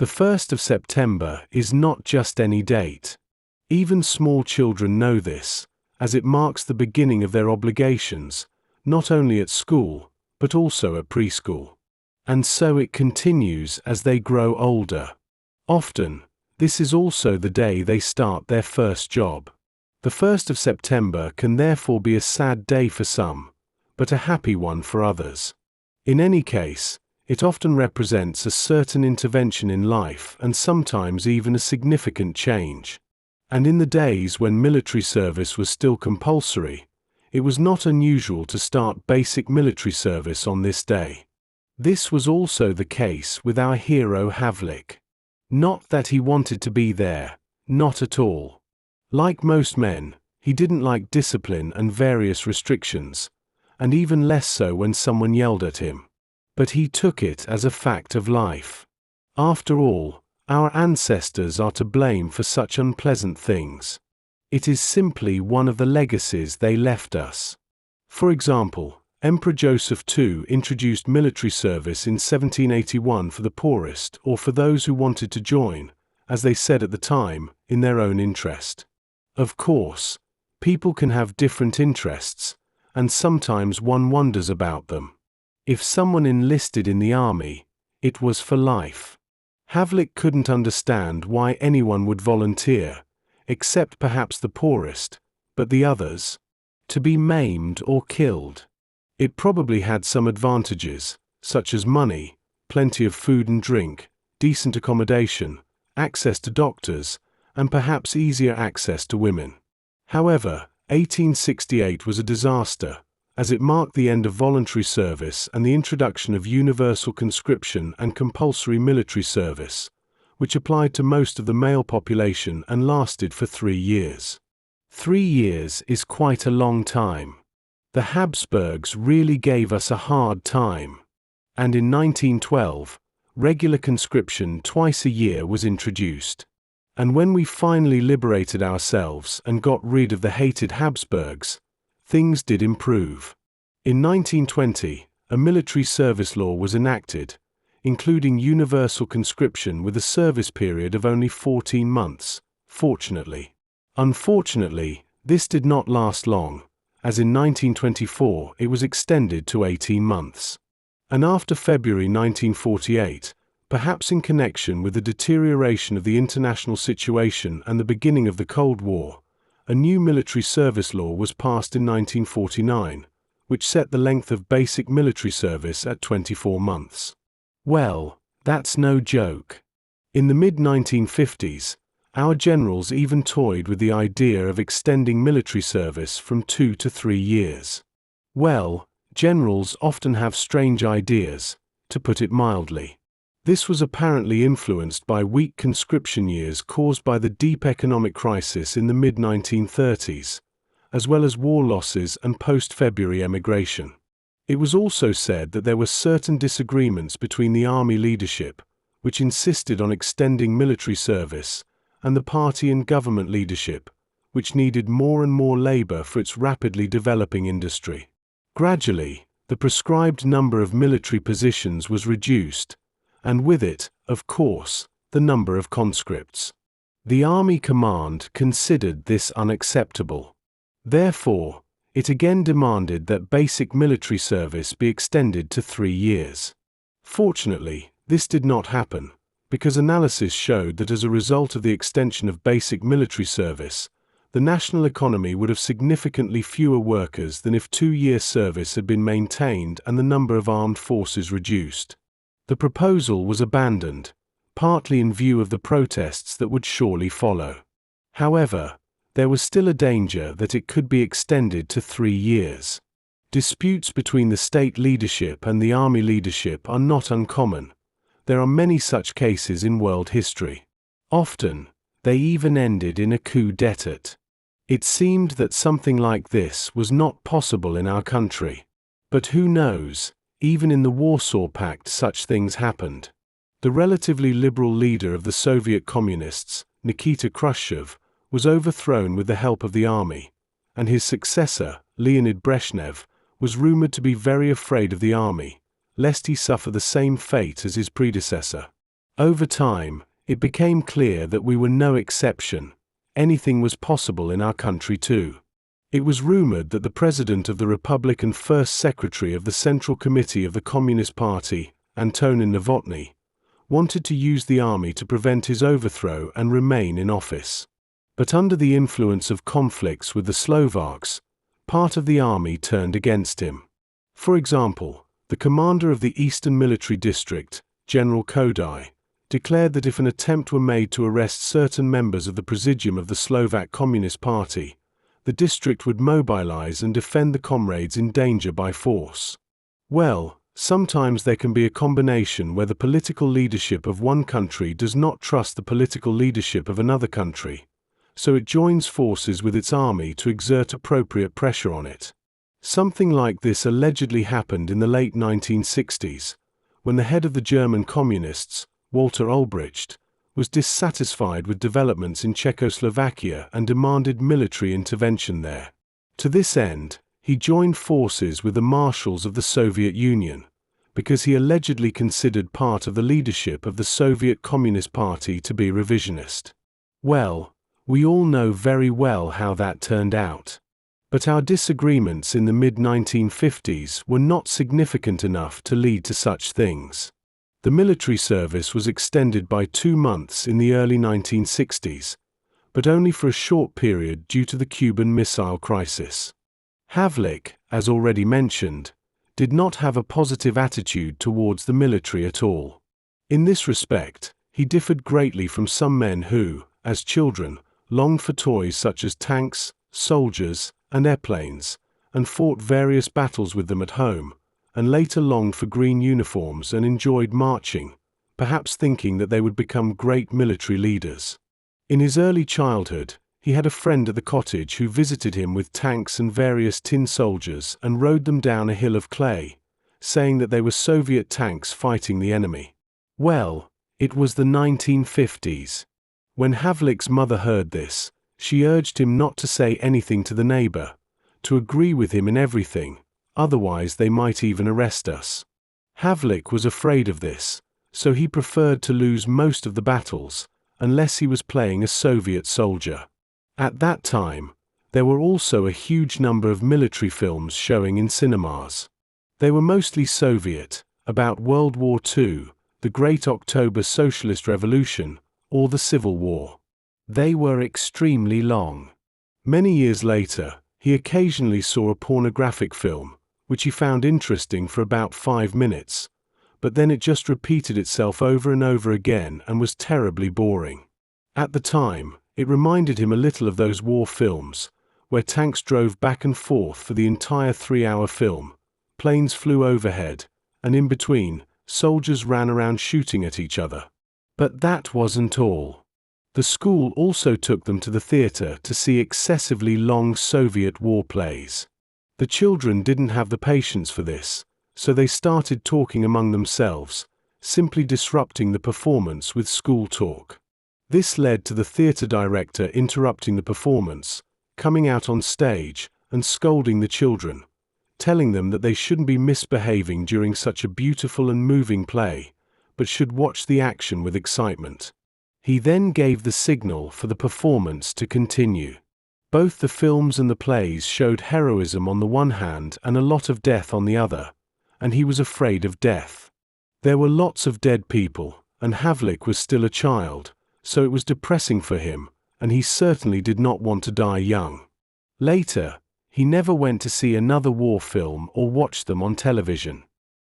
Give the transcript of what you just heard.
The 1st of September is not just any date. Even small children know this, as it marks the beginning of their obligations, not only at school, but also at preschool. And so it continues as they grow older. Often, this is also the day they start their first job. The 1st of September can therefore be a sad day for some, but a happy one for others. In any case, it often represents a certain intervention in life and sometimes even a significant change. And in the days when military service was still compulsory, it was not unusual to start basic military service on this day. This was also the case with our hero Havlik. Not that he wanted to be there, not at all. Like most men, he didn't like discipline and various restrictions, and even less so when someone yelled at him. But he took it as a fact of life. After all, our ancestors are to blame for such unpleasant things. It is simply one of the legacies they left us. For example, Emperor Joseph II introduced military service in 1781 for the poorest or for those who wanted to join, as they said at the time, in their own interest. Of course, people can have different interests, and sometimes one wonders about them. If someone enlisted in the army, it was for life. Havlik couldn't understand why anyone would volunteer, except perhaps the poorest, but the others, to be maimed or killed. It probably had some advantages, such as money, plenty of food and drink, decent accommodation, access to doctors, and perhaps easier access to women. However, 1868 was a disaster, as it marked the end of voluntary service and the introduction of universal conscription and compulsory military service, which applied to most of the male population and lasted for 3 years. 3 years is quite a long time. The Habsburgs really gave us a hard time. And in 1912, regular conscription twice a year was introduced. And when we finally liberated ourselves and got rid of the hated Habsburgs, things did improve. In 1920, a military service law was enacted, including universal conscription with a service period of only 14 months, fortunately. Unfortunately, this did not last long, as in 1924 it was extended to 18 months. And after February 1948, perhaps in connection with the deterioration of the international situation and the beginning of the Cold War, a new military service law was passed in 1949, which set the length of basic military service at 24 months. Well, that's no joke. In the mid-1950s, our generals even toyed with the idea of extending military service from 2 to 3 years. Well, generals often have strange ideas, to put it mildly. This was apparently influenced by weak conscription years caused by the deep economic crisis in the mid-1930s, as well as war losses and post-February emigration. It was also said that there were certain disagreements between the army leadership, which insisted on extending military service, and the party and government leadership, which needed more and more labor for its rapidly developing industry. Gradually, the prescribed number of military positions was reduced, and with it, of course, the number of conscripts. The Army Command considered this unacceptable. Therefore, it again demanded that basic military service be extended to 3 years. Fortunately, this did not happen, because analysis showed that as a result of the extension of basic military service, the national economy would have significantly fewer workers than if 2-year service had been maintained and the number of armed forces reduced. The proposal was abandoned, partly in view of the protests that would surely follow. However, there was still a danger that it could be extended to 3 years. Disputes between the state leadership and the army leadership are not uncommon. There are many such cases in world history. Often, they even ended in a coup d'état. It seemed that something like this was not possible in our country. But who knows? Even in the Warsaw Pact such things happened. The relatively liberal leader of the Soviet Communists, Nikita Khrushchev, was overthrown with the help of the army, and his successor, Leonid Brezhnev, was rumored to be very afraid of the army, lest he suffer the same fate as his predecessor. Over time, it became clear that we were no exception. Anything was possible in our country too. It was rumored that the President of the Republic and First Secretary of the Central Committee of the Communist Party, Antonin Novotny, wanted to use the army to prevent his overthrow and remain in office. But under the influence of conflicts with the Slovaks, part of the army turned against him. For example, the commander of the Eastern Military District, General Kodai, declared that if an attempt were made to arrest certain members of the Presidium of the Slovak Communist Party, the district would mobilize and defend the comrades in danger by force. Well, sometimes there can be a combination where the political leadership of one country does not trust the political leadership of another country, so it joins forces with its army to exert appropriate pressure on it. Something like this allegedly happened in the late 1960s, when the head of the German Communists, Walter Ulbricht, was dissatisfied with developments in Czechoslovakia and demanded military intervention there. To this end, he joined forces with the marshals of the Soviet Union, because he allegedly considered part of the leadership of the Soviet Communist Party to be revisionist. Well, we all know very well how that turned out. But our disagreements in the mid-1950s were not significant enough to lead to such things. The military service was extended by 2 months in the early 1960s, but only for a short period due to the Cuban Missile Crisis. Havlik, as already mentioned, did not have a positive attitude towards the military at all. In this respect, he differed greatly from some men who, as children, longed for toys such as tanks, soldiers, and airplanes, and fought various battles with them at home, and later longed for green uniforms and enjoyed marching, perhaps thinking that they would become great military leaders. In his early childhood, he had a friend at the cottage who visited him with tanks and various tin soldiers and rode them down a hill of clay, saying that they were Soviet tanks fighting the enemy. Well, it was the 1950s. When Havlik's mother heard this, she urged him not to say anything to the neighbor, to agree with him in everything, otherwise they might even arrest us. Havlik was afraid of this, so he preferred to lose most of the battles, unless he was playing a Soviet soldier. At that time, there were also a huge number of military films showing in cinemas. They were mostly Soviet, about World War II, the Great October Socialist Revolution, or the Civil War. They were extremely long. Many years later, he occasionally saw a pornographic film, which he found interesting for about 5 minutes, but then it just repeated itself over and over again and was terribly boring. At the time, it reminded him a little of those war films, where tanks drove back and forth for the entire 3-hour film, planes flew overhead, and in between, soldiers ran around shooting at each other. But that wasn't all. The school also took them to the theater to see excessively long Soviet war plays. The children didn't have the patience for this, so they started talking among themselves, simply disrupting the performance with school talk. This led to the theater director interrupting the performance, coming out on stage, and scolding the children, telling them that they shouldn't be misbehaving during such a beautiful and moving play, but should watch the action with excitement. He then gave the signal for the performance to continue. Both the films and the plays showed heroism on the one hand and a lot of death on the other, and he was afraid of death. There were lots of dead people, and Havlik was still a child, so it was depressing for him, and he certainly did not want to die young. Later, he never went to see another war film or watch them on television.